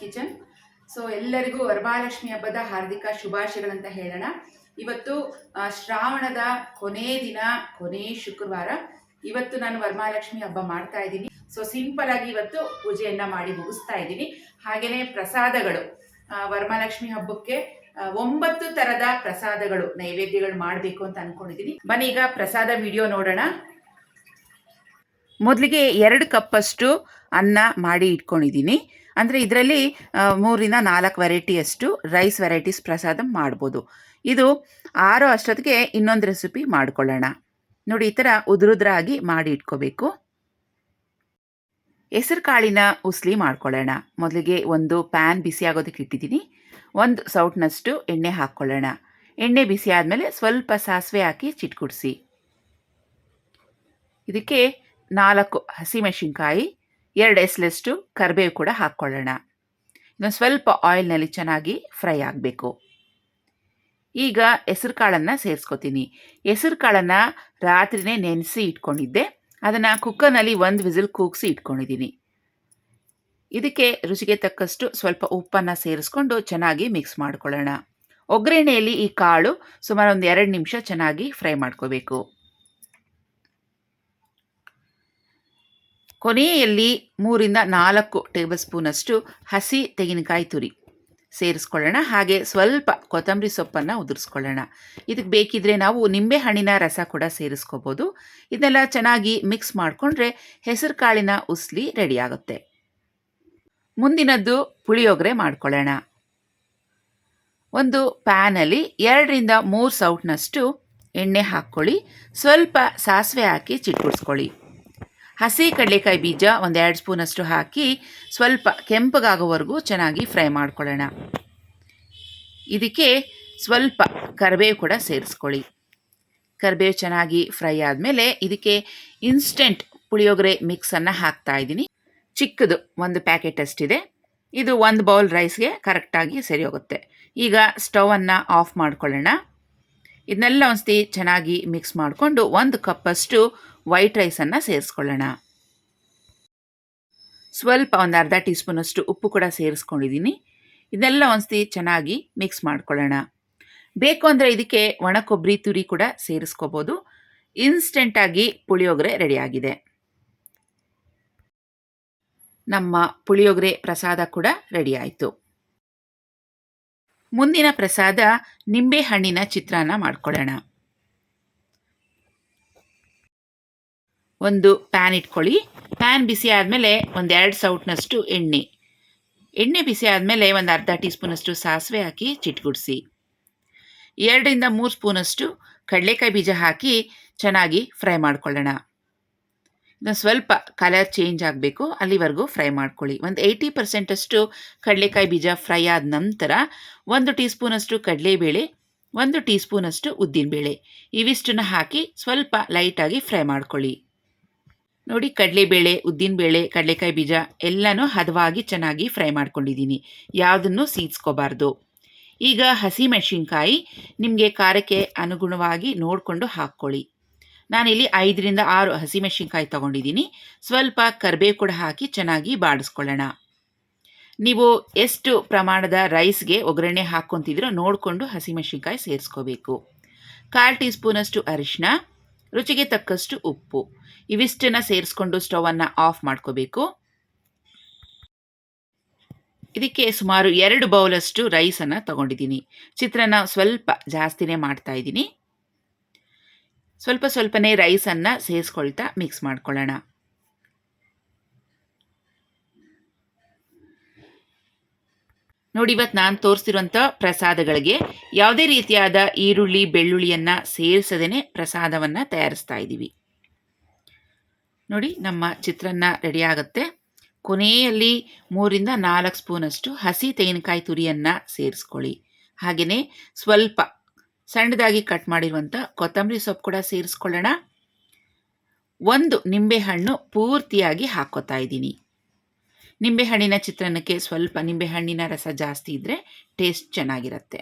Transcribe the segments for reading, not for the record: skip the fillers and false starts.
Kitchen. So ಎಲ್ಲರಿಗೂ ವರಮಹಾಲಕ್ಷ್ಮಿ ಹಬ್ಬದ ಹಾರ್ದಿಕ ಶುಭಾಶಯಗಳಂತ ಹೇಳೋಣ. ಇವತ್ತು ಶ್ರಾವಣದ ಕೊನೆ ದಿನ, ಕೊನೆ ಶುಕ್ರವಾರ. ಇವತ್ತು ನಾನು ವರಮಹಾಲಕ್ಷ್ಮಿ ಹಬ್ಬ ಮಾಡ್ತಾ ಇದ್ದೀನಿ. ಸೊ ಸಿಂಪಲ್ ಆಗಿ ಇವತ್ತು ಪೂಜೆಯನ್ನ ಮಾಡಿ ಮುಗಿಸ್ತಾ ಇದ್ದೀನಿ. ಹಾಗೇನೆ ಪ್ರಸಾದಗಳು, ವರಮಹಾಲಕ್ಷ್ಮಿ ಹಬ್ಬಕ್ಕೆ 9 ತರದ ಪ್ರಸಾದಗಳು, ನೈವೇದ್ಯಗಳು ಮಾಡಬೇಕು ಅಂತ ಅನ್ಕೊಂಡಿದ್ದೀನಿ. ಬನ್ನಿ ಈಗ ಪ್ರಸಾದ ವಿಡಿಯೋ ನೋಡೋಣ. ಮೊದಲಿಗೆ 2 ಕಪ್ಪಷ್ಟು ಅನ್ನ ಮಾಡಿ ಇಟ್ಕೊಂಡಿದ್ದೀನಿ. ಅಂದರೆ ಇದರಲ್ಲಿ 3-4 ವೆರೈಟಿಯಷ್ಟು ರೈಸ್ ವೆರೈಟೀಸ್ ಪ್ರಸಾದ ಮಾಡ್ಬೋದು. ಇದು 6 ಅಷ್ಟೊತ್ತಿಗೆ ಇನ್ನೊಂದು ರೆಸಿಪಿ ಮಾಡ್ಕೊಳ್ಳೋಣ. ನೋಡಿ, ಈ ಥರ ಉದುರುದ್ರಾಗಿ ಮಾಡಿ ಇಟ್ಕೋಬೇಕು. ಹೆಸರು ಕಾಳಿನ ಉಸ್ಲಿ ಮಾಡ್ಕೊಳ್ಳೋಣ. ಮೊದಲಿಗೆ ಒಂದು ಪ್ಯಾನ್ ಬಿಸಿ ಆಗೋದಕ್ಕೆ ಇಟ್ಟಿದ್ದೀನಿ. 1 ಸೌಟ್ನಷ್ಟು ಎಣ್ಣೆ ಹಾಕ್ಕೊಳ್ಳೋಣ. ಎಣ್ಣೆ ಬಿಸಿ ಆದಮೇಲೆ ಸ್ವಲ್ಪ ಸಾಸಿವೆ ಹಾಕಿ ಚಿಟ್ಕುಡಿಸಿ. ಇದಕ್ಕೆ 4 ಹಸಿಮೆಣಸಿನ್ಕಾಯಿ, 2 ಎಸಳಷ್ಟು ಕರಿಬೇವು ಕೂಡ ಹಾಕ್ಕೊಳ್ಳೋಣ. ಇದನ್ನು ಸ್ವಲ್ಪ ಆಯಿಲ್ನಲ್ಲಿ ಚೆನ್ನಾಗಿ ಫ್ರೈ ಆಗಬೇಕು. ಈಗ ಹೆಸರು ಕಾಳನ್ನು ಸೇರಿಸ್ಕೊತೀನಿ. ಹೆಸರು ಕಾಳನ್ನು ರಾತ್ರಿನೇ ನೆನೆಸಿ ಇಟ್ಕೊಂಡಿದ್ದೆ. ಅದನ್ನು ಕುಕ್ಕರ್ನಲ್ಲಿ 1 ವಿಸಿಲ್ ಕೂಗಿಸಿ ಇಟ್ಕೊಂಡಿದ್ದೀನಿ. ಇದಕ್ಕೆ ರುಚಿಗೆ ತಕ್ಕಷ್ಟು ಸ್ವಲ್ಪ ಉಪ್ಪನ್ನು ಸೇರಿಸ್ಕೊಂಡು ಚೆನ್ನಾಗಿ ಮಿಕ್ಸ್ ಮಾಡ್ಕೊಳ್ಳೋಣ. ಒಗ್ಗರಣೆಯಲ್ಲಿ ಈ ಕಾಳು ಸುಮಾರು 2 ನಿಮಿಷ ಚೆನ್ನಾಗಿ ಫ್ರೈ ಮಾಡ್ಕೋಬೇಕು. ಕೊನೆಯಲ್ಲಿ 3-4 ಟೇಬಲ್ ಸ್ಪೂನಷ್ಟು ಹಸಿ ತೆಂಗಿನಕಾಯಿ ತುರಿ ಸೇರಿಸ್ಕೊಳ್ಳೋಣ. ಹಾಗೆ ಸ್ವಲ್ಪ ಕೊತ್ತಂಬರಿ ಸೊಪ್ಪನ್ನು ಉದುರಿಸ್ಕೊಳ್ಳೋಣ. ಇದಕ್ಕೆ ಬೇಕಿದ್ರೆ ನಾವು ನಿಂಬೆಹಣ್ಣಿನ ರಸ ಕೂಡ ಸೇರಿಸ್ಕೋಬೋದು. ಇದನ್ನೆಲ್ಲ ಚೆನ್ನಾಗಿ ಮಿಕ್ಸ್ ಮಾಡಿಕೊಂಡ್ರೆ ಹೆಸರು ಕಾಳಿನ ಉಸ್ಲಿ ರೆಡಿ ಆಗುತ್ತೆ. ಮುಂದಿನದ್ದು ಪುಳಿಯೋಗರೆ ಮಾಡ್ಕೊಳ್ಳೋಣ. ಒಂದು ಪ್ಯಾನಲ್ಲಿ 2-3 ಸೌಟ್ನಷ್ಟು ಎಣ್ಣೆ ಹಾಕ್ಕೊಳ್ಳಿ. ಸ್ವಲ್ಪ ಸಾಸಿವೆ ಹಾಕಿ ಚಿಟ್ಕುಡಿಸ್ಕೊಳ್ಳಿ. ಹಸಿ ಕಡಲೆಕಾಯಿ ಬೀಜ 1-2 ಸ್ಪೂನಷ್ಟು ಹಾಕಿ ಸ್ವಲ್ಪ ಕೆಂಪಗಾಗೋವರೆಗೂ ಚೆನ್ನಾಗಿ ಫ್ರೈ ಮಾಡ್ಕೊಳ್ಳೋಣ. ಇದಕ್ಕೆ ಸ್ವಲ್ಪ ಕರಿಬೇವು ಕೂಡ ಸೇರಿಸ್ಕೊಳ್ಳಿ. ಕರಿಬೇವು ಚೆನ್ನಾಗಿ ಫ್ರೈ ಆದಮೇಲೆ ಇದಕ್ಕೆ ಇನ್ಸ್ಟೆಂಟ್ ಪುಳಿಯೋಗರೆ ಮಿಕ್ಸನ್ನು ಹಾಕ್ತಾ ಇದ್ದೀನಿ. ಚಿಕ್ಕದು 1 ಪ್ಯಾಕೆಟ್ ಅಷ್ಟಿದೆ. ಇದು 1 ಬೌಲ್ ರೈಸ್ಗೆ ಕರೆಕ್ಟಾಗಿ ಸರಿ ಹೋಗುತ್ತೆ. ಈಗ ಸ್ಟವನ್ನು ಆಫ್ ಮಾಡ್ಕೊಳ್ಳೋಣ. ಇದನ್ನೆಲ್ಲ ಒಂದ್ಸತಿ ಚೆನ್ನಾಗಿ ಮಿಕ್ಸ್ ಮಾಡಿಕೊಂಡು 1 ಕಪ್ಪಷ್ಟು ವೈಟ್ ರೈಸನ್ನು ಸೇರಿಸ್ಕೊಳ್ಳೋಣ. ಸ್ವಲ್ಪ 1/2 ಟೀ ಸ್ಪೂನಷ್ಟು ಉಪ್ಪು ಕೂಡ ಸೇರಿಸ್ಕೊಂಡಿದ್ದೀನಿ. ಇದನ್ನೆಲ್ಲ ಒಂದ್ಸತಿ ಚೆನ್ನಾಗಿ ಮಿಕ್ಸ್ ಮಾಡ್ಕೊಳ್ಳೋಣ. ಬೇಕು ಅಂದರೆ ಇದಕ್ಕೆ ಒಣ ಕೊಬ್ಬರಿ ತುರಿ ಕೂಡ ಸೇರಿಸ್ಕೋಬೋದು. ಇನ್ಸ್ಟೆಂಟಾಗಿ ಪುಳಿಯೋಗರೆ ರೆಡಿಯಾಗಿದೆ. ನಮ್ಮ ಪುಳಿಯೋಗರೆ ಪ್ರಸಾದ ಕೂಡ ರೆಡಿ ಆಯಿತು. ಮುಂದಿನ ಪ್ರಸಾದ ನಿಂಬೆಹಣ್ಣಿನ ಚಿತ್ರಾನ್ನ ಮಾಡ್ಕೊಳ್ಳೋಣ. ಒಂದು ಪ್ಯಾನ್ ಇಟ್ಕೊಳ್ಳಿ. ಪ್ಯಾನ್ ಬಿಸಿ ಆದಮೇಲೆ 1-2 ಸೌಟ್ನಷ್ಟು ಎಣ್ಣೆ ಬಿಸಿ ಆದಮೇಲೆ 1/2 ಟೀ ಸ್ಪೂನಷ್ಟು ಸಾಸಿವೆ ಹಾಕಿ ಚಿಟ್ಕುಡಿಸಿ. 2-3 ಸ್ಪೂನಷ್ಟು ಕಡಲೆಕಾಯಿ ಬೀಜ ಹಾಕಿ ಚೆನ್ನಾಗಿ ಫ್ರೈ ಮಾಡ್ಕೊಳ್ಳೋಣ. ಇದನ್ನು ಸ್ವಲ್ಪ ಕಲರ್ ಚೇಂಜ್ ಆಗಬೇಕು, ಅಲ್ಲಿವರೆಗೂ ಫ್ರೈ ಮಾಡ್ಕೊಳ್ಳಿ. 80% ಅಷ್ಟು ಕಡಲೆಕಾಯಿ ಬೀಜ ಫ್ರೈ ಆದ ನಂತರ 1 ಟೀ ಸ್ಪೂನಷ್ಟು ಕಡಲೆಬೇಳೆ, 1 ಟೀ ಸ್ಪೂನಷ್ಟು ಉದ್ದಿನಬೇಳೆ ಇವಿಷ್ಟನ್ನು ಹಾಕಿ ಸ್ವಲ್ಪ ಲೈಟಾಗಿ ಫ್ರೈ ಮಾಡ್ಕೊಳ್ಳಿ. ನೋಡಿ, ಕಡಲೆಬೇಳೆ, ಉದ್ದಿನಬೇಳೆ, ಕಡಲೆಕಾಯಿ ಬೀಜ ಎಲ್ಲನೂ ಹದವಾಗಿ ಚೆನ್ನಾಗಿ ಫ್ರೈ ಮಾಡ್ಕೊಂಡಿದ್ದೀನಿ. ಯಾವುದನ್ನು ಸೀದ್ಸ್ಕೋಬಾರ್ದು. ಈಗ ಹಸಿಮೆಣಸಿನ್ಕಾಯಿ ನಿಮಗೆ ಖಾರಕ್ಕೆ ಅನುಗುಣವಾಗಿ ನೋಡಿಕೊಂಡು ಹಾಕ್ಕೊಳ್ಳಿ. ನಾನಿಲ್ಲಿ 5-6 ಹಸಿಮೆಣಸಿನ್ಕಾಯಿ ತೊಗೊಂಡಿದ್ದೀನಿ. ಸ್ವಲ್ಪ ಕರಿಬೇವು ಕೂಡ ಹಾಕಿ ಚೆನ್ನಾಗಿ ಬಾಡಿಸ್ಕೊಳ್ಳೋಣ. ನೀವು ಎಷ್ಟು ಪ್ರಮಾಣದ ರೈಸ್ಗೆ ಒಗ್ಗರಣೆ ಹಾಕ್ಕೊತಿದ್ರೋ ನೋಡಿಕೊಂಡು ಹಸಿಮೆಣಸಿನ್ಕಾಯಿ ಸೇರಿಸ್ಕೋಬೇಕು. 1/4 ಟೀ ಸ್ಪೂನಷ್ಟು ಅರಿಶಿನ, ರುಚಿಗೆ ತಕ್ಕಷ್ಟು ಉಪ್ಪು ಇವಿಷ್ಟನ್ನು ಸೇರಿಸ್ಕೊಂಡು ಸ್ಟವನ್ನು ಆಫ್ ಮಾಡ್ಕೋಬೇಕು. ಇದಕ್ಕೆ ಸುಮಾರು 2 ಬೌಲಷ್ಟು ರೈಸನ್ನು ತೊಗೊಂಡಿದ್ದೀನಿ. ಚಿತ್ರಾನ್ನ ಸ್ವಲ್ಪ ಜಾಸ್ತಿನೇ ಮಾಡ್ತಾ ಇದ್ದೀನಿ. ಸ್ವಲ್ಪನೇ ರೈಸನ್ನು ಸೇರಿಸ್ಕೊಳ್ತಾ ಮಿಕ್ಸ್ ಮಾಡ್ಕೊಳ್ಳೋಣ. ನೋಡಿ, ಇವತ್ತು ನಾನು ತೋರಿಸ್ತಿರುವಂಥ ಪ್ರಸಾದಗಳಿಗೆ ಯಾವುದೇ ರೀತಿಯಾದ ಈರುಳ್ಳಿ ಬೆಳ್ಳುಳ್ಳಿಯನ್ನು ಸೇರಿಸದೇ ಪ್ರಸಾದವನ್ನು ತಯಾರಿಸ್ತಾ ಇದ್ದೀವಿ. ನೋಡಿ, ನಮ್ಮ ಚಿತ್ರಾನ್ನ ರೆಡಿ ಆಗುತ್ತೆ. ಕೊನೆಯಲ್ಲಿ 3-4 ಸ್ಪೂನಷ್ಟು ಹಸಿ ತೆಂಗಿನಕಾಯಿ ತುರಿಯನ್ನು ಸೇರಿಸ್ಕೊಳ್ಳಿ. ಹಾಗೆಯೇ ಸ್ವಲ್ಪ ಸಣ್ಣದಾಗಿ ಕಟ್ ಮಾಡಿರುವಂಥ ಕೊತ್ತಂಬರಿ ಸೊಪ್ಪು ಕೂಡ ಸೇರಿಸ್ಕೊಳ್ಳೋಣ. 1 ನಿಂಬೆಹಣ್ಣು ಪೂರ್ತಿಯಾಗಿ ಹಾಕ್ಕೋತಾ ಇದ್ದೀನಿ. ನಿಂಬೆಹಣ್ಣಿನ ಚಿತ್ರಾನ್ನಕ್ಕೆ ಸ್ವಲ್ಪ ನಿಂಬೆಹಣ್ಣಿನ ರಸ ಜಾಸ್ತಿ ಇದ್ದರೆ ಟೇಸ್ಟ್ ಚೆನ್ನಾಗಿರುತ್ತೆ.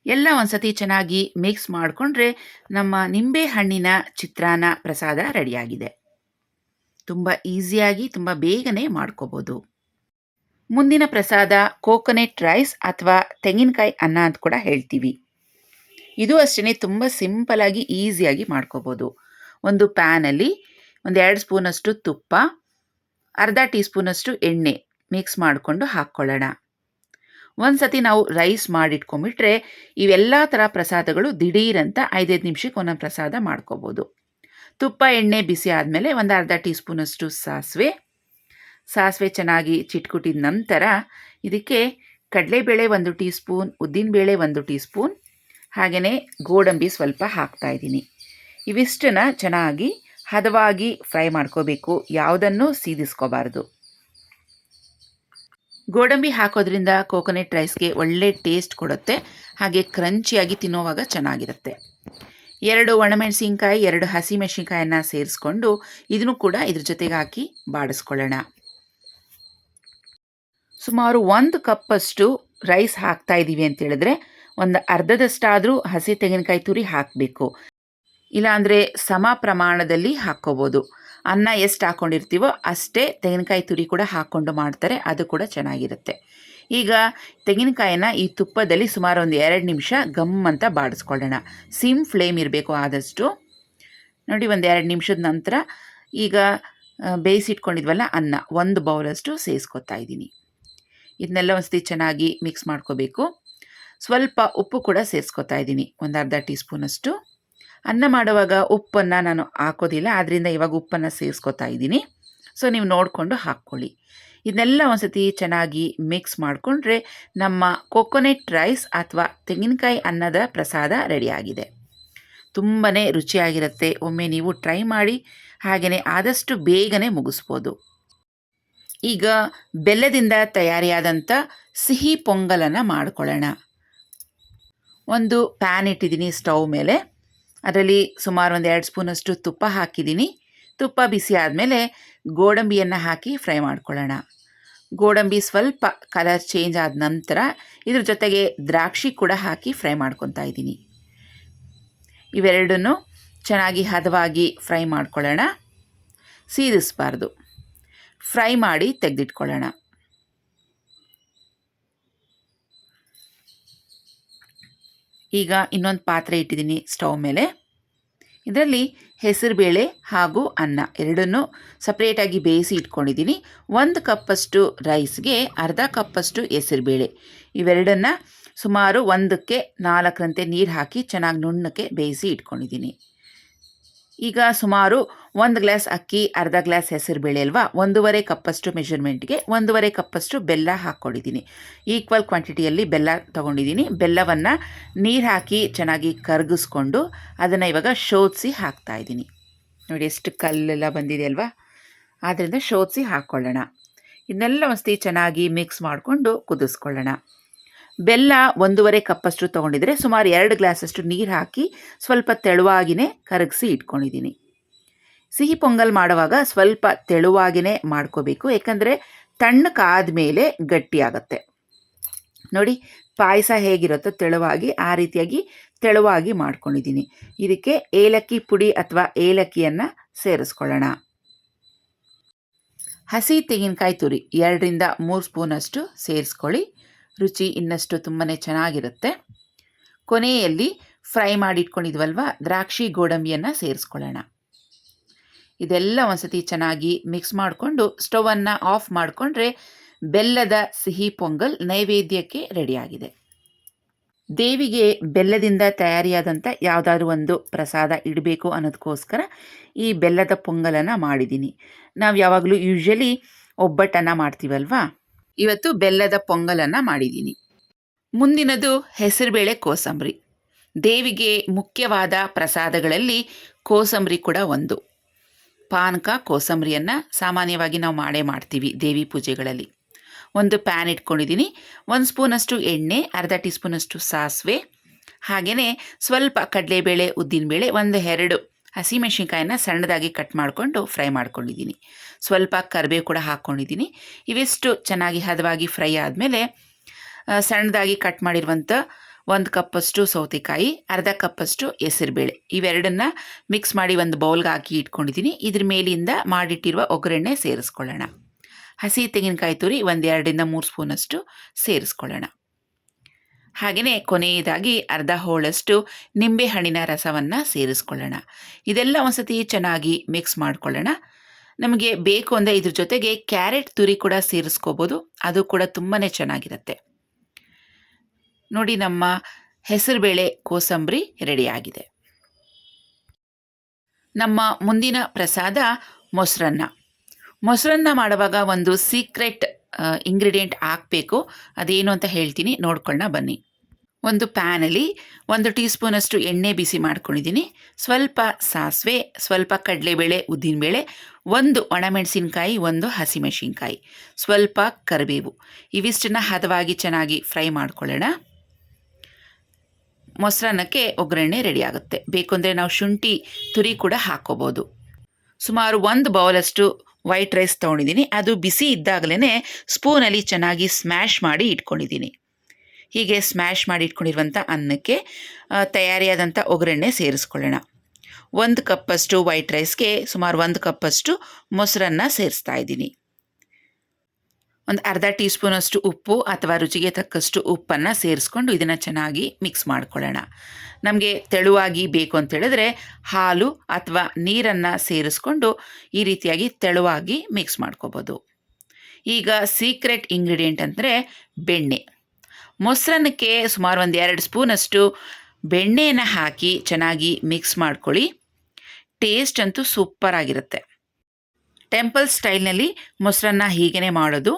ಎಲ್ಲ ಒಂದ್ಸತಿ ಚೆನ್ನಾಗಿ ಮಿಕ್ಸ್ ಮಾಡಿಕೊಂಡ್ರೆ ನಮ್ಮ ನಿಂಬೆಹಣ್ಣಿನ ಚಿತ್ರಾನ್ನ ಪ್ರಸಾದ ರೆಡಿಯಾಗಿದೆ. ತುಂಬ ಈಸಿಯಾಗಿ ತುಂಬ ಬೇಗನೆ ಮಾಡ್ಕೋಬೋದು. ಮುಂದಿನ ಪ್ರಸಾದ ಕೋಕೋನಟ್ ರೈಸ್ ಅಥವಾ ತೆಂಗಿನಕಾಯಿ ಅನ್ನ ಅಂತ ಕೂಡ ಹೇಳ್ತೀವಿ. ಇದು ಅಷ್ಟೇ ತುಂಬ ಸಿಂಪಲಾಗಿ ಈಸಿಯಾಗಿ ಮಾಡ್ಕೋಬೋದು. ಒಂದು ಪ್ಯಾನಲ್ಲಿ 2 ಸ್ಪೂನಷ್ಟು ತುಪ್ಪ, ಅರ್ಧ ಟೀ ಸ್ಪೂನಷ್ಟು ಎಣ್ಣೆ ಮಿಕ್ಸ್ ಮಾಡಿಕೊಂಡು ಹಾಕ್ಕೊಳ್ಳೋಣ. ಒಂದು ಸತಿ ನಾವು ರೈಸ್ ಮಾಡಿಟ್ಕೊಂಬಿಟ್ರೆ ಇವೆಲ್ಲ ಥರ ಪ್ರಸಾದಗಳು ದಿಢೀರಂತ 5-5 ನಿಮಿಷಕ್ಕೆ ಒಂದೊಂದು ಪ್ರಸಾದ ಮಾಡ್ಕೋಬೋದು. ತುಪ್ಪ ಎಣ್ಣೆ ಬಿಸಿ ಆದಮೇಲೆ ಒಂದು ಅರ್ಧ ಟೀ ಸ್ಪೂನಷ್ಟು ಸಾಸಿವೆ ಚೆನ್ನಾಗಿ ಚಿಟ್ಕುಟ್ಟಿದ ನಂತರ ಇದಕ್ಕೆ ಕಡಲೆಬೇಳೆ 1 ಟೀ ಸ್ಪೂನ್, ಉದ್ದಿನಬೇಳೆ 1 ಟೀ ಸ್ಪೂನ್, ಹಾಗೆಯೇ ಗೋಡಂಬಿ ಸ್ವಲ್ಪ ಹಾಕ್ತಾಯಿದ್ದೀನಿ. ಇವಿಷ್ಟನ್ನು ಚೆನ್ನಾಗಿ ಹದವಾಗಿ ಫ್ರೈ ಮಾಡ್ಕೋಬೇಕು, ಯಾವುದನ್ನು ಸೀದಿಸ್ಕೋಬಾರ್ದು. ಗೋಡಂಬಿ ಹಾಕೋದ್ರಿಂದ ಕೋಕೋನಟ್ ರೈಸ್ಗೆ ಒಳ್ಳೆ ಟೇಸ್ಟ್ ಕೊಡುತ್ತೆ, ಹಾಗೆ ಕ್ರಂಚಿಯಾಗಿ ತಿನ್ನೋವಾಗ ಚೆನ್ನಾಗಿರುತ್ತೆ. 2 ಒಣಮೆಣಸಿನ್ಕಾಯಿ, 2 ಹಸಿಮೆಣಸಿನ್ಕಾಯನ್ನು ಸೇರಿಸ್ಕೊಂಡು ಇದನ್ನು ಕೂಡ ಇದ್ರ ಜೊತೆಗೆ ಹಾಕಿ ಬಾಡಿಸ್ಕೊಳ್ಳೋಣ. ಸುಮಾರು 1 ಕಪ್ಪಷ್ಟು ರೈಸ್ ಹಾಕ್ತಾ ಇದ್ದೀವಿ ಅಂತ ಹೇಳಿದ್ರೆ ಒಂದು ಅರ್ಧದಷ್ಟಾದರೂ ಹಸಿ ತೆಂಗಿನಕಾಯಿ ತುರಿ ಹಾಕಬೇಕು. ಇಲ್ಲಾಂದರೆ ಸಮ ಪ್ರಮಾಣದಲ್ಲಿ ಹಾಕ್ಕೋಬೋದು. ಅನ್ನ ಎಷ್ಟು ಹಾಕ್ಕೊಂಡಿರ್ತೀವೋ ಅಷ್ಟೇ ತೆಂಗಿನಕಾಯಿ ತುರಿ ಕೂಡ ಹಾಕ್ಕೊಂಡು ಮಾಡ್ತಾರೆ, ಅದು ಕೂಡ ಚೆನ್ನಾಗಿರುತ್ತೆ. ಈಗ ತೆಂಗಿನಕಾಯಿನ ಈ ತುಪ್ಪದಲ್ಲಿ ಸುಮಾರು ಒಂದು 2 ನಿಮಿಷ ಗಮ್ ಅಂತ ಬಾಡಿಸ್ಕೊಳ್ಳೋಣ. ಸಿಮ್ ಫ್ಲೇಮ್ ಇರಬೇಕು ಆದಷ್ಟು. ನೋಡಿ, ಒಂದು 2 ನಿಮಿಷದ ನಂತರ ಈಗ ಬೇಯಿಸಿಟ್ಕೊಂಡಿದ್ವಲ್ಲ ಅನ್ನ 1 ಬೌಲಷ್ಟು ಸೇರಿಸ್ಕೊತಾ ಇದ್ದೀನಿ. ಇದನ್ನೆಲ್ಲ ಒಂದ್ಸತಿ ಚೆನ್ನಾಗಿ ಮಿಕ್ಸ್ ಮಾಡ್ಕೋಬೇಕು. ಸ್ವಲ್ಪ ಉಪ್ಪು ಕೂಡ ಸೇರಿಸ್ಕೊತಾ ಇದ್ದೀನಿ, ಒಂದು ಅರ್ಧ ಟೀ ಸ್ಪೂನಷ್ಟು. ಅನ್ನ ಮಾಡುವಾಗ ಉಪ್ಪನ್ನು ನಾನು ಹಾಕೋದಿಲ್ಲ, ಆದ್ದರಿಂದ ಇವಾಗ ಉಪ್ಪನ್ನು ಸೇರಿಸ್ಕೊತಾ ಇದ್ದೀನಿ. ಸೊ ನೀವು ನೋಡಿಕೊಂಡು ಹಾಕ್ಕೊಳ್ಳಿ. ಇದನ್ನೆಲ್ಲ ಒಂದ್ಸತಿ ಚೆನ್ನಾಗಿ ಮಿಕ್ಸ್ ಮಾಡಿಕೊಂಡ್ರೆ ನಮ್ಮ ಕೋಕೋನಟ್ ರೈಸ್ ಅಥವಾ ತೆಂಗಿನಕಾಯಿ ಅನ್ನದ ಪ್ರಸಾದ ರೆಡಿಯಾಗಿದೆ. ತುಂಬಾ ರುಚಿಯಾಗಿರುತ್ತೆ. ಒಮ್ಮೆ ನೀವು ಟ್ರೈ ಮಾಡಿ, ಹಾಗೆಯೇ ಆದಷ್ಟು ಬೇಗನೆ ಮುಗಿಸ್ಬೋದು. ಈಗ ಬೆಲ್ಲದಿಂದ ತಯಾರಿಯಾದಂಥ ಸಿಹಿ ಪೊಂಗಲನ್ನು ಮಾಡ್ಕೊಳ್ಳೋಣ. ಒಂದು ಪ್ಯಾನ್ ಇಟ್ಟಿದ್ದೀನಿ ಸ್ಟವ್ ಮೇಲೆ. ಅದರಲ್ಲಿ ಸುಮಾರು 2 ಸ್ಪೂನಷ್ಟು ತುಪ್ಪ ಹಾಕಿದ್ದೀನಿ. ತುಪ್ಪ ಬಿಸಿ ಆದಮೇಲೆ ಗೋಡಂಬಿಯನ್ನು ಹಾಕಿ ಫ್ರೈ ಮಾಡ್ಕೊಳ್ಳೋಣ. ಗೋಡಂಬಿ ಸ್ವಲ್ಪ ಕಲರ್ ಚೇಂಜ್ ಆದ ನಂತರ ಇದ್ರ ಜೊತೆಗೆ ದ್ರಾಕ್ಷಿ ಕೂಡ ಹಾಕಿ ಫ್ರೈ ಮಾಡ್ಕೊತಾ ಇದ್ದೀನಿ. ಇವೆರಡನ್ನು ಚೆನ್ನಾಗಿ ಹದವಾಗಿ ಫ್ರೈ ಮಾಡ್ಕೊಳ್ಳೋಣ, ಸೀದಿಸಬಾರ್ದು. ಫ್ರೈ ಮಾಡಿ ತೆಗೆದಿಟ್ಕೊಳ್ಳೋಣ. ಈಗ ಇನ್ನೊಂದು ಪಾತ್ರೆ ಇಟ್ಟಿದ್ದೀನಿ ಸ್ಟವ್ ಮೇಲೆ. ಇದರಲ್ಲಿ ಹೆಸರುಬೇಳೆ ಹಾಗೂ ಅನ್ನ ಎರಡನ್ನೂ ಸಪ್ರೇಟಾಗಿ ಬೇಯಿಸಿ ಇಟ್ಕೊಂಡಿದ್ದೀನಿ. 1 ಕಪ್ಪಷ್ಟು ರೈಸ್ಗೆ ಅರ್ಧ ಕಪ್ಪಷ್ಟು ಹೆಸರುಬೇಳೆ, ಇವೆರಡನ್ನು ಸುಮಾರು 1ಕ್ಕೆ 4ರಂತೆ ನೀರು ಹಾಕಿ ಚೆನ್ನಾಗಿ ನುಣ್ಣಕ್ಕೆ ಬೇಯಿಸಿ ಇಟ್ಕೊಂಡಿದ್ದೀನಿ. ಈಗ ಸುಮಾರು 1 ಗ್ಲಾಸ್ ಅಕ್ಕಿ, ಅರ್ಧ ಗ್ಲಾಸ್ ಹೆಸರುಬೇಳೆ ಅಲ್ವಾ, 1.5 ಕಪ್ಪಷ್ಟು ಮೆಷರ್ಮೆಂಟ್ಗೆ 1.5 ಕಪ್ಪಷ್ಟು ಬೆಲ್ಲ ಹಾಕ್ಕೊಂಡಿದ್ದೀನಿ. ಈಕ್ವಲ್ ಕ್ವಾಂಟಿಟಿಯಲ್ಲಿ ಬೆಲ್ಲ ತೊಗೊಂಡಿದ್ದೀನಿ. ಬೆಲ್ಲವನ್ನು ನೀರು ಹಾಕಿ ಚೆನ್ನಾಗಿ ಕರಗಿಸ್ಕೊಂಡು ಅದನ್ನು ಇವಾಗ ಶೋಧಿಸಿ ಹಾಕ್ತಾಯಿದ್ದೀನಿ. ನೋಡಿ ಎಷ್ಟು ಕಲ್ಲೆಲ್ಲ ಬಂದಿದೆ ಅಲ್ವಾ, ಆದ್ದರಿಂದ ಶೋಧಿಸಿ ಹಾಕ್ಕೊಳ್ಳೋಣ. ಇದನ್ನೆಲ್ಲ ಒಂದ್ಸತಿ ಚೆನ್ನಾಗಿ ಮಿಕ್ಸ್ ಮಾಡಿಕೊಂಡು ಕುದಿಸ್ಕೊಳ್ಳೋಣ. ಬೆಲ್ಲ 1.5 ಕಪ್ಪಷ್ಟು ತೊಗೊಂಡಿದ್ರೆ ಸುಮಾರು 2 ಗ್ಲಾಸಷ್ಟು ನೀರು ಹಾಕಿ ಸ್ವಲ್ಪ ತೆಳುವಾಗಿಯೇ ಕರಗಿಸಿ ಇಟ್ಕೊಂಡಿದ್ದೀನಿ. ಸಿಹಿ ಪೊಂಗಲ್ ಮಾಡುವಾಗ ಸ್ವಲ್ಪ ತೆಳುವಾಗಿಯೇ ಮಾಡ್ಕೋಬೇಕು, ಯಾಕಂದರೆ ತಣ್ಣಕ್ಕಾದ ಮೇಲೆ ಗಟ್ಟಿಯಾಗತ್ತೆ. ನೋಡಿ, ಪಾಯಸ ಹೇಗಿರುತ್ತೋ ತೆಳುವಾಗಿ ಆ ರೀತಿಯಾಗಿ ತೆಳುವಾಗಿ ಮಾಡ್ಕೊಂಡಿದ್ದೀನಿ. ಇದಕ್ಕೆ ಏಲಕ್ಕಿ ಪುಡಿ ಅಥವಾ ಏಲಕ್ಕಿಯನ್ನು ಸೇರಿಸ್ಕೊಳ್ಳೋಣ. ಹಸಿ ತೆಂಗಿನಕಾಯಿ ತುರಿ 2ರಿಂದ 3 ಸ್ಪೂನಷ್ಟು ಸೇರಿಸ್ಕೊಳ್ಳಿ. ರುಚಿ ಇನ್ನಷ್ಟು ತುಂಬಾ ಚೆನ್ನಾಗಿರುತ್ತೆ. ಕೊನೆಯಲ್ಲಿ ಫ್ರೈ ಮಾಡಿಟ್ಕೊಂಡಿದ್ವಲ್ವ ದ್ರಾಕ್ಷಿ ಗೋಡಂಬಿಯನ್ನು ಸೇರಿಸ್ಕೊಳ್ಳೋಣ. ಇದೆಲ್ಲ ಒಂದ್ಸತಿ ಚೆನ್ನಾಗಿ ಮಿಕ್ಸ್ ಮಾಡಿಕೊಂಡು ಸ್ಟವನ್ನು ಆಫ್ ಮಾಡಿಕೊಂಡ್ರೆ ಬೆಲ್ಲದ ಸಿಹಿ ಪೊಂಗಲ್ ನೈವೇದ್ಯಕ್ಕೆ ರೆಡಿಯಾಗಿದೆ. ದೇವಿಗೆ ಬೆಲ್ಲದಿಂದ ತಯಾರಿಯಾದಂಥ ಯಾವುದಾದ್ರೂ ಒಂದು ಪ್ರಸಾದ ಇಡಬೇಕು ಅನ್ನೋದಕ್ಕೋಸ್ಕರ ಈ ಬೆಲ್ಲದ ಪೊಂಗಲನ್ನು ಮಾಡಿದ್ದೀನಿ. ನಾವು ಯಾವಾಗಲೂ ಯೂಶ್ವಲಿ ಒಬ್ಬಟ್ಟನ್ನು ಮಾಡ್ತೀವಲ್ವಾ, ಇವತ್ತು ಬೆಲ್ಲದ ಪೊಂಗಲನ್ನು ಮಾಡಿದ್ದೀನಿ. ಮುಂದಿನದು ಹೆಸರುಬೇಳೆ ಕೋಸಂಬರಿ. ದೇವಿಗೆ ಮುಖ್ಯವಾದ ಪ್ರಸಾದಗಳಲ್ಲಿ ಕೋಸಂಬರಿ ಕೂಡ ಒಂದು. ಪಾನಕ ಕೋಸಂಬರಿಯನ್ನು ಸಾಮಾನ್ಯವಾಗಿ ನಾವು ಮಾಡ್ತೀವಿ ದೇವಿ ಪೂಜೆಗಳಲ್ಲಿ. ಒಂದು ಪ್ಯಾನ್ ಇಟ್ಕೊಂಡಿದ್ದೀನಿ. 1 ಸ್ಪೂನಷ್ಟು ಎಣ್ಣೆ, ಅರ್ಧ ಟೀ ಸ್ಪೂನಷ್ಟು ಸಾಸಿವೆ, ಹಾಗೆಯೇ ಸ್ವಲ್ಪ ಕಡಲೆಬೇಳೆ, ಉದ್ದಿನಬೇಳೆ, 1-2 ಹಸಿಮೆಣಸಿನ್ಕಾಯಿನ ಸಣ್ಣದಾಗಿ ಕಟ್ ಮಾಡಿಕೊಂಡು ಫ್ರೈ ಮಾಡ್ಕೊಂಡಿದ್ದೀನಿ. ಸ್ವಲ್ಪ ಕರಿಬೇವು ಕೂಡ ಹಾಕ್ಕೊಂಡಿದ್ದೀನಿ. ಇವಿಷ್ಟು ಚೆನ್ನಾಗಿ ಹದವಾಗಿ ಫ್ರೈ ಆದಮೇಲೆ ಸಣ್ಣದಾಗಿ ಕಟ್ ಮಾಡಿರುವಂಥ 1 ಕಪ್ಪಷ್ಟು ಸೌತೆಕಾಯಿ, ಅರ್ಧ ಕಪ್ಪಷ್ಟು ಹೆಸರುಬೇಳೆ, ಇವೆರಡನ್ನು ಮಿಕ್ಸ್ ಮಾಡಿ ಒಂದು ಬೌಲ್ಗೆ ಹಾಕಿ ಇಟ್ಕೊಂಡಿದ್ದೀನಿ. ಇದ್ರ ಮೇಲಿಂದ ಮಾಡಿಟ್ಟಿರುವ ಒಗ್ಗರಣೆ ಸೇರಿಸ್ಕೊಳ್ಳೋಣ. ಹಸಿ ತೆಂಗಿನಕಾಯಿ ತುರಿ 1 2ರಿಂದ 3 ಸ್ಪೂನಷ್ಟು ಸೇರಿಸ್ಕೊಳ್ಳೋಣ. ಹಾಗೆಯೇ ಕೊನೆಯದಾಗಿ ಅರ್ಧ ಹೋಳಷ್ಟು ನಿಂಬೆ ಹಣ್ಣಿನ ರಸವನ್ನು ಸೇರಿಸ್ಕೊಳ್ಳೋಣ. ಇದೆಲ್ಲ ಒಂದ್ಸತಿ ಚೆನ್ನಾಗಿ ಮಿಕ್ಸ್ ಮಾಡ್ಕೊಳ್ಳೋಣ. ನಮಗೆ ಬೇಕು ಅಂದರೆ ಇದ್ರ ಜೊತೆಗೆ ಕ್ಯಾರೆಟ್ ತುರಿ ಕೂಡ ಸೇರಿಸ್ಕೋಬೋದು, ಅದು ಕೂಡ ತುಂಬಾ ಚೆನ್ನಾಗಿರುತ್ತೆ. ನೋಡಿ, ನಮ್ಮ ಹೆಸರುಬೇಳೆ ಕೋಸಂಬರಿ ರೆಡಿಯಾಗಿದೆ. ನಮ್ಮ ಮುಂದಿನ ಪ್ರಸಾದ ಮೊಸರನ್ನ. ಮೊಸರನ್ನ ಮಾಡುವಾಗ ಒಂದು ಸೀಕ್ರೆಟ್ ಇಂಗ್ರೀಡಿಯೆಂಟ್ ಹಾಕಬೇಕು. ಅದೇನು ಅಂತ ಹೇಳ್ತೀನಿ, ನೋಡ್ಕೊಳ್ಳೋಣ ಬನ್ನಿ. ಒಂದು ಪ್ಯಾನಲ್ಲಿ 1 ಟೀ ಸ್ಪೂನಷ್ಟು ಎಣ್ಣೆ ಬಿಸಿ ಮಾಡ್ಕೊಂಡಿದ್ದೀನಿ. ಸ್ವಲ್ಪ ಸಾಸಿವೆ, ಸ್ವಲ್ಪ ಕಡಲೆಬೇಳೆ, ಉದ್ದಿನಬೇಳೆ, 1 ಒಣಮೆಣಸಿನ್ಕಾಯಿ, 1 ಹಸಿಮೆಣಸಿನ್ಕಾಯಿ, ಸ್ವಲ್ಪ ಕರಿಬೇವು, ಇವಿಷ್ಟನ್ನು ಹದವಾಗಿ ಚೆನ್ನಾಗಿ ಫ್ರೈ ಮಾಡ್ಕೊಳ್ಳೋಣ. ಮೊಸರನ್ನಕ್ಕೆ ಒಗ್ಗರಣೆ ರೆಡಿ ಆಗುತ್ತೆ. ಬೇಕು ಅಂದರೆ ನಾವು ಶುಂಠಿ ತುರಿ ಕೂಡ ಹಾಕ್ಕೋಬೋದು. ಸುಮಾರು 1 ಬೌಲಷ್ಟು ವೈಟ್ ರೈಸ್ ತೊಗೊಂಡಿದ್ದೀನಿ. ಅದು ಬಿಸಿ ಇದ್ದಾಗಲೇ ಸ್ಪೂನಲ್ಲಿ ಚೆನ್ನಾಗಿ ಸ್ಮ್ಯಾಶ್ ಮಾಡಿ ಇಟ್ಕೊಂಡಿದ್ದೀನಿ. ಹೀಗೆ ಸ್ಮ್ಯಾಶ್ ಮಾಡಿ ಇಟ್ಕೊಂಡಿರುವಂಥ ಅನ್ನಕ್ಕೆ ತಯಾರಿಯಾದಂಥ ಒಗ್ಗರಣೆ ಸೇರಿಸ್ಕೊಳ್ಳೋಣ. 1 ಕಪ್ಪಷ್ಟು ವೈಟ್ ರೈಸ್ಗೆ ಸುಮಾರು 1 ಕಪ್ಪಷ್ಟು ಮೊಸರನ್ನ ಸೇರಿಸ್ತಾ ಇದ್ದೀನಿ. ಒಂದು ಅರ್ಧ ಟೀ ಸ್ಪೂನಷ್ಟು ಉಪ್ಪು ಅಥವಾ ರುಚಿಗೆ ತಕ್ಕಷ್ಟು ಉಪ್ಪನ್ನು ಸೇರಿಸ್ಕೊಂಡು ಇದನ್ನು ಚೆನ್ನಾಗಿ ಮಿಕ್ಸ್ ಮಾಡ್ಕೊಳ್ಳೋಣ. ನಮಗೆ ತೆಳುವಾಗಿ ಬೇಕು ಅಂತ ಹೇಳಿದ್ರೆ ಹಾಲು ಅಥವಾ ನೀರನ್ನು ಸೇರಿಸ್ಕೊಂಡು ಈ ರೀತಿಯಾಗಿ ತೆಳುವಾಗಿ ಮಿಕ್ಸ್ ಮಾಡ್ಕೋಬೋದು. ಈಗ ಸೀಕ್ರೆಟ್ ಇಂಗ್ರೀಡಿಯೆಂಟ್ ಅಂದರೆ ಬೆಣ್ಣೆ. ಮೊಸರನ್ನಕ್ಕೆ ಸುಮಾರು 1 2 ಸ್ಪೂನಷ್ಟು ಬೆಣ್ಣೆಯನ್ನು ಹಾಕಿ ಚೆನ್ನಾಗಿ ಮಿಕ್ಸ್ ಮಾಡ್ಕೊಳ್ಳಿ. ಟೇಸ್ಟ್ ಅಂತೂ ಸೂಪರ್ ಆಗಿರುತ್ತೆ. ಟೆಂಪಲ್ ಸ್ಟೈಲ್ನಲ್ಲಿ ಮೊಸರನ್ನ ಹೀಗೇ ಮಾಡೋದು.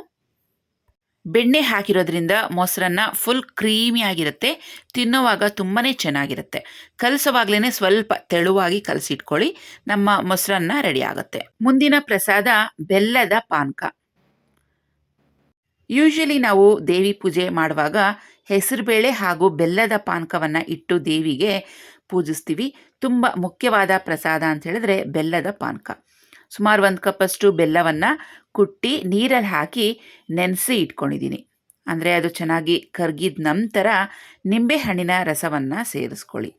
ಬೆಣ್ಣೆ ಹಾಕಿರೋದ್ರಿಂದ ಮೊಸರನ್ನ ಫುಲ್ ಕ್ರೀಮಿ ಆಗಿರುತ್ತೆ, ತಿನ್ನೋವಾಗ ತುಂಬಾ ಚೆನ್ನಾಗಿರುತ್ತೆ. ಕಲಸುವಾಗಲೇ ಸ್ವಲ್ಪ ತೆಳುವಾಗಿ ಕಲಸಿಟ್ಕೊಳ್ಳಿ. ನಮ್ಮ ಮೊಸರನ್ನ ರೆಡಿ ಆಗುತ್ತೆ. ಮುಂದಿನ ಪ್ರಸಾದ ಬೆಲ್ಲದ ಪಾನಕ. ಯೂಶಲಿ ನಾವು ದೇವಿ ಪೂಜೆ ಮಾಡುವಾಗ ಹೆಸರುಬೇಳೆ ಹಾಗೂ ಬೆಲ್ಲದ ಪಾನಕವನ್ನು ಇಟ್ಟು ದೇವಿಗೆ ಪೂಜಿಸ್ತೀವಿ. ತುಂಬ ಮುಖ್ಯವಾದ ಪ್ರಸಾದ ಅಂತ ಹೇಳಿದ್ರೆ ಬೆಲ್ಲದ ಪಾನಕ. ಸುಮಾರು 1 ಕಪ್ಪಷ್ಟು ಬೆಲ್ಲವನ್ನು ಕುಟ್ಟಿ ನೀರಲ್ಲಿ ಹಾಕಿ ನೆನೆಸಿ ಇಟ್ಕೊಂಡಿದ್ದೀನಿ. ಅಂದರೆ ಅದು ಚೆನ್ನಾಗಿ ಕರಗಿದ ನಂತರ ನಿಂಬೆಹಣ್ಣಿನ ರಸವನ್ನು ಸೇರಿಸ್ಕೊಳ್ಳಿ.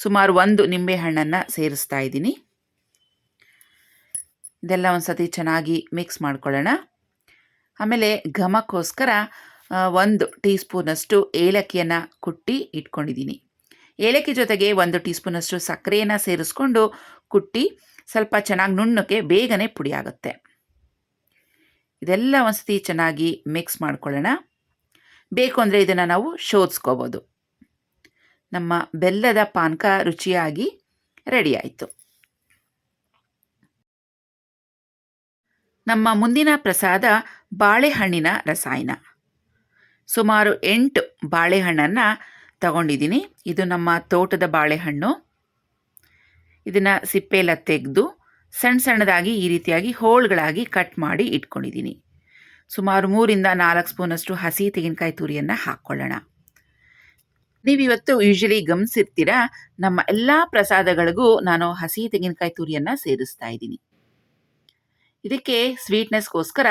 ಸುಮಾರು 1 ನಿಂಬೆಹಣ್ಣನ್ನು ಸೇರಿಸ್ತಾ ಇದ್ದೀನಿ. ಇದೆಲ್ಲ ಒಂದು ಸತಿ ಚೆನ್ನಾಗಿ ಮಿಕ್ಸ್ ಮಾಡ್ಕೊಳ್ಳೋಣ. ಆಮೇಲೆ ಘಮಕ್ಕೋಸ್ಕರ 1 ಟೀ ಸ್ಪೂನಷ್ಟು ಏಲಕ್ಕಿಯನ್ನು ಕುಟ್ಟಿ ಇಟ್ಕೊಂಡಿದ್ದೀನಿ. ಏಲಕ್ಕಿ ಜೊತೆಗೆ 1 ಟೀ ಸ್ಪೂನಷ್ಟು ಸಕ್ಕರೆಯನ್ನು ಸೇರಿಸ್ಕೊಂಡು ಕುಟ್ಟಿ ಸ್ವಲ್ಪ ಚೆನ್ನಾಗಿ ನುಣ್ಣಕ್ಕೆ ಬೇಗನೆ ಪುಡಿ ಆಗುತ್ತೆ. ಇದೆಲ್ಲ ಒಂದ್ಸತಿ ಚೆನ್ನಾಗಿ ಮಿಕ್ಸ್ ಮಾಡ್ಕೊಳ್ಳೋಣ. ಬೇಕು ಅಂದರೆ ಇದನ್ನು ನಾವು ಶೋಧಿಸ್ಕೋಬೋದು. ನಮ್ಮ ಬೆಲ್ಲದ ಪಾನಕ ರುಚಿಯಾಗಿ ರೆಡಿ ಆಯಿತು. ನಮ್ಮ ಮುಂದಿನ ಪ್ರಸಾದ ಬಾಳೆಹಣ್ಣಿನ ರಸಾಯನ. ಸುಮಾರು 8 ಬಾಳೆಹಣ್ಣನ್ನು ತಗೊಂಡಿದ್ದೀನಿ. ಇದು ನಮ್ಮ ತೋಟದ ಬಾಳೆಹಣ್ಣು. ಇದನ್ನು ಸಿಪ್ಪೆಲ್ಲ ತೆಗೆದು ಸಣ್ಣ ಸಣ್ಣದಾಗಿ ಈ ರೀತಿಯಾಗಿ ಹೋಳುಗಳಾಗಿ ಕಟ್ ಮಾಡಿ ಇಟ್ಕೊಂಡಿದ್ದೀನಿ. ಸುಮಾರು 3ರಿಂದ 4 ಸ್ಪೂನಷ್ಟು ಹಸಿ ತೆಂಗಿನಕಾಯಿ ತುರಿಯನ್ನು ಹಾಕ್ಕೊಳ್ಳೋಣ. ನೀವಿವತ್ತು ಯೂಶಲಿ ಗಮನಿಸಿರ್ತೀರಾ, ನಮ್ಮ ಎಲ್ಲ ಪ್ರಸಾದಗಳಿಗೂ ನಾನು ಹಸಿ ತೆಂಗಿನಕಾಯಿ ತುರಿಯನ್ನು ಸೇರಿಸ್ತಾ ಇದ್ದೀನಿ. ಇದಕ್ಕೆ ಸ್ವೀಟ್ನೆಸ್ಗೋಸ್ಕರ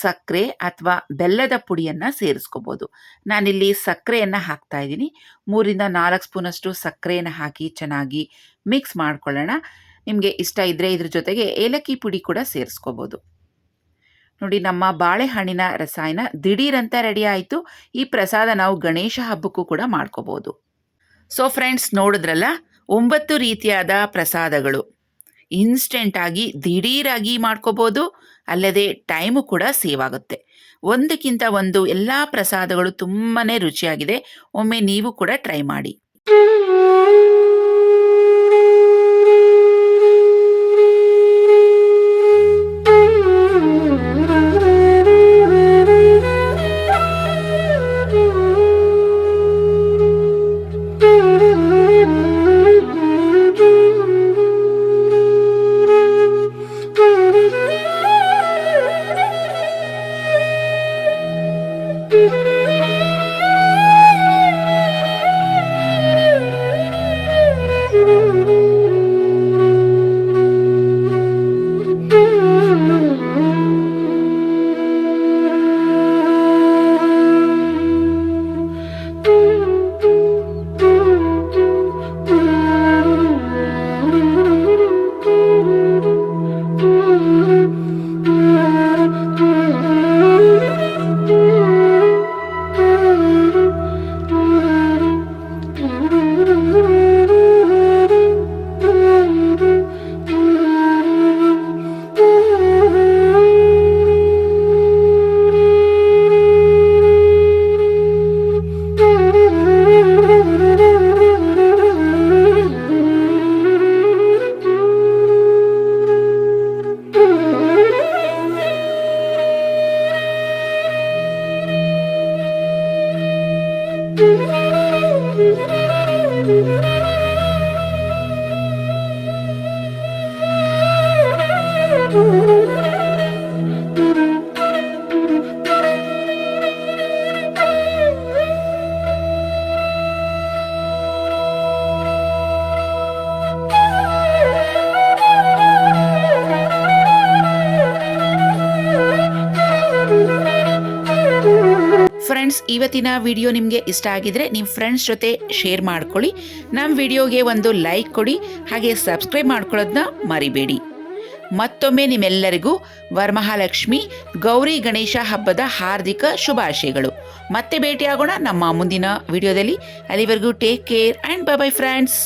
ಸಕ್ಕರೆ ಅಥವಾ ಬೆಲ್ಲದ ಪುಡಿಯನ್ನು ಸೇರಿಸ್ಕೋಬೋದು. ನಾನಿಲ್ಲಿ ಸಕ್ಕರೆಯನ್ನು ಹಾಕ್ತಾ ಇದ್ದೀನಿ. 3ರಿಂದ 4 ಸ್ಪೂನಷ್ಟು ಸಕ್ಕರೆಯನ್ನು ಹಾಕಿ ಚೆನ್ನಾಗಿ ಮಿಕ್ಸ್ ಮಾಡ್ಕೊಳ್ಳೋಣ. ನಿಮಗೆ ಇಷ್ಟ ಇದ್ದರೆ ಇದ್ರ ಜೊತೆಗೆ ಏಲಕ್ಕಿ ಪುಡಿ ಕೂಡ ಸೇರಿಸ್ಕೋಬೋದು. ನೋಡಿ, ನಮ್ಮ ಬಾಳೆಹಣ್ಣಿನ ರಸಾಯನ ದಿಢೀರಂತ ರೆಡಿ ಆಯಿತು. ಈ ಪ್ರಸಾದ ನಾವು ಗಣೇಶ ಹಬ್ಬಕ್ಕೂ ಕೂಡ ಮಾಡ್ಕೋಬೋದು. ಸೊ ಫ್ರೆಂಡ್ಸ್, ನೋಡಿದ್ರಲ್ಲ 9 ರೀತಿಯಾದ ಪ್ರಸಾದಗಳು. ಇನ್ಸ್ಟೆಂಟಾಗಿ ದಿಢೀರಾಗಿ ಮಾಡ್ಕೋಬೋದು, ಅಲ್ಲದೆ ಟೈಮು ಕೂಡ ಸೇವ್ ಆಗುತ್ತೆ. ಒಂದಕ್ಕಿಂತ ಒಂದು ಎಲ್ಲ ಪ್ರಸಾದಗಳು ತುಂಬಾ ರುಚಿಯಾಗಿದೆ. ಒಮ್ಮೆ ನೀವು ಕೂಡ ಟ್ರೈ ಮಾಡಿ. ಫ್ರೆಂಡ್ಸ್, ಇವತ್ತಿನ ವಿಡಿಯೋ ನಿಮಗೆ ಇಷ್ಟ ಆಗಿದ್ರೆ ನಿಮ್ಮ ಫ್ರೆಂಡ್ಸ್ ಜೊತೆ ಶೇರ್ ಮಾಡ್ಕೊಳ್ಳಿ. ನಮ್ಮ ವಿಡಿಯೋಗೆ ಒಂದು ಲೈಕ್ ಕೊಡಿ, ಹಾಗೆ ಸಬ್ಸ್ಕ್ರೈಬ್ ಮಾಡ್ಕೊಳ್ಳೋದನ್ನ ಮರಿಬೇಡಿ. ಮತ್ತೊಮ್ಮೆ ನಿಮ್ಮೆಲ್ಲರಿಗೂ ವರಮಹಾಲಕ್ಷ್ಮಿ ಗೌರಿ ಗಣೇಶ ಹಬ್ಬದ ಹಾರ್ದಿಕ ಶುಭಾಶಯಗಳು. ಮತ್ತೆ ಭೇಟಿಯಾಗೋಣ ನಮ್ಮ ಮುಂದಿನ ವಿಡಿಯೋದಲ್ಲಿ. ಅಲ್ಲಿವರೆಗೂ take care and bye bye friends.